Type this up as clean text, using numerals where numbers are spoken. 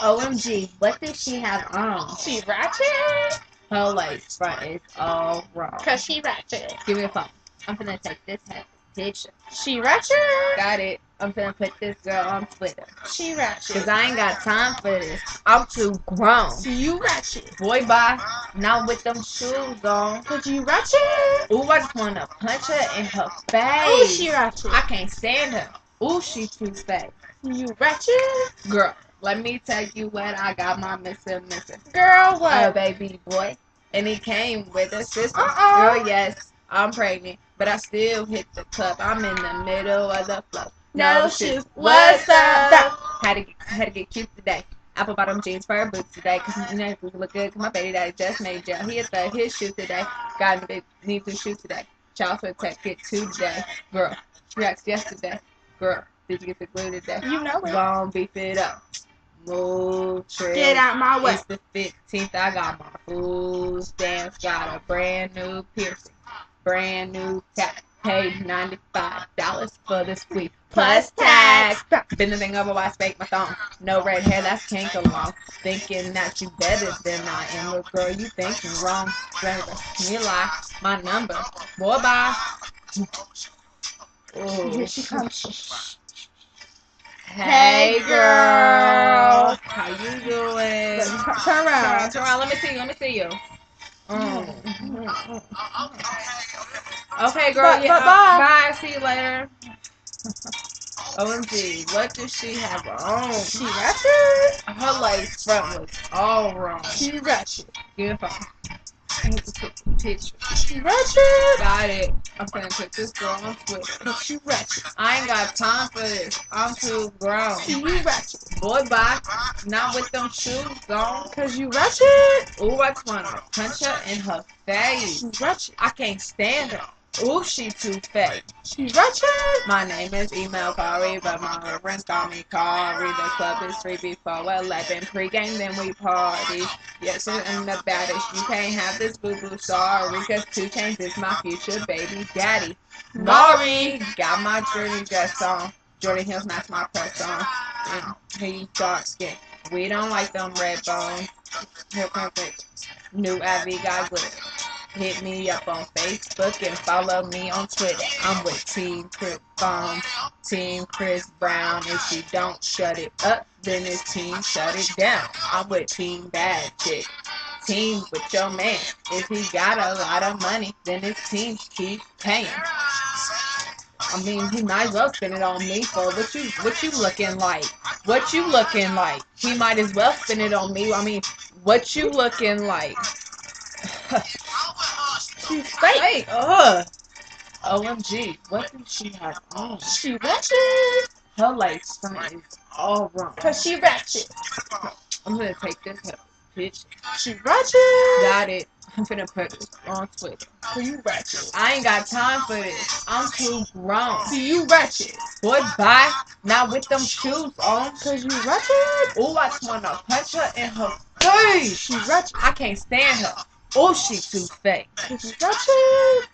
OMG, what does she have on? She Ratchet? Her lace front is all wrong. Cause she Ratchet. Give me a phone. I'm finna take this picture. She Ratchet? Got it. I'm finna put this girl on Twitter. She Ratchet. Cause I ain't got time for this. I'm too grown. See you Ratchet. Boy, bye. Not with them shoes on. Cause you Ratchet? Ooh, I just wanna punch her in her face. Ooh, she Ratchet. I can't stand her. Ooh, she too fake. You Ratchet? Girl, let me tell you what I got my missing. Girl, what? A baby boy. And he came with a sister. Uh-uh. Girl, yes, I'm pregnant. But I still hit the club. I'm in the middle of the flow. No shoes. What's up? Had to get cute today. Apple bottom jeans, fur boots today. Cause you know we look good. Cause my baby daddy just made jail. He hit his shoe today. Got need new shoes today. Child for tech get 2 today. Girl, she asked yesterday. Girl, did you get the glue today? You know it. Gon' beef it up. Move, trick. Get out my way. It's the 15th. I got my food stamps. Got a brand new piercing. Brand new tap. Paid $95 for this week. Plus tax. Been the thing over why I spank my thumb. No red hair, that's kink along. Thinking that you better than I am. Look, girl, you thinking wrong. You lie. My number. Boy, bye. Ooh. Here she comes. Hey, girl. How you doing? Turn around. Turn around. Let me see you. Okay, girl. Bye, Yeah. bye. Bye. See you later. OMG, what does she have on? She Ratchet? Her lace front was all wrong. She Ratchet. Give me a phone. I need to take the picture. She Ratchet? Got it. I'm gonna put this girl on Twitter. She Ratchet. I ain't got time for this. I'm too grown. See you Ratchet. Boy, bye. Not with them shoes on. Cause you Ratchet? Ooh, I just wanna punch her in her face. She Ratchet. I can't stand her. Ooh, she too fake. She Ratchet? My name is Email Kari, but my reference call me Kari. The club is free before 11. Pre-game, then we party. Yes, I'm the baddest. You can't have this boo-boo, sorry. Cause 2 Chainz is my future baby daddy. Maury got my Jordan dress on. Jordan Hills match my press on. And he dark skin. We don't like them red bones. Here perfect. New Abby got glitter. Hit me up on Facebook and follow me on Twitter. I'm with Team Chris Bones, Team Chris Brown. If you don't shut it up, then it's Team Shut It Down. I'm with Team Bad Chick. Team with your man. If he got a lot of money, then it's Team Keep Paying. I mean, he might as well spend it on me for what you looking like? What you looking like? He might as well spend it on me. I mean, what you looking like? She's fake. OMG, what did she have on? She Ratchet? Her lace front is all wrong. Cause she Ratchet. I'm gonna take this picture. She Ratchet? Got it. I'm finna put this on Twitter. So you Ratchet. I ain't got time for this. I'm too grown. See you Ratchet. Boy, bye. Not with them shoes on. Cause you Ratchet? Ooh, I just wanna punch her in her face. She Ratchet. I can't stand her. Oh, she too fake. Cause you Ratchet?